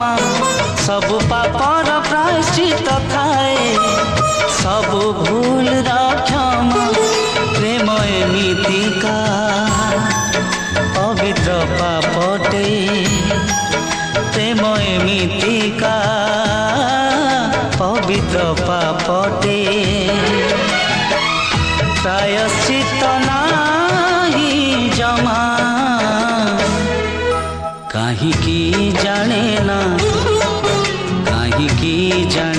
सब पापर प्रायश्चित थाए सब भूल क्षमा प्रेम एमितिका पवित्र पापटे प्रेम एमितिका पवित्र पापटे प्रायश्चित नाही जमा कहीं की जाने ना कहीं की जाने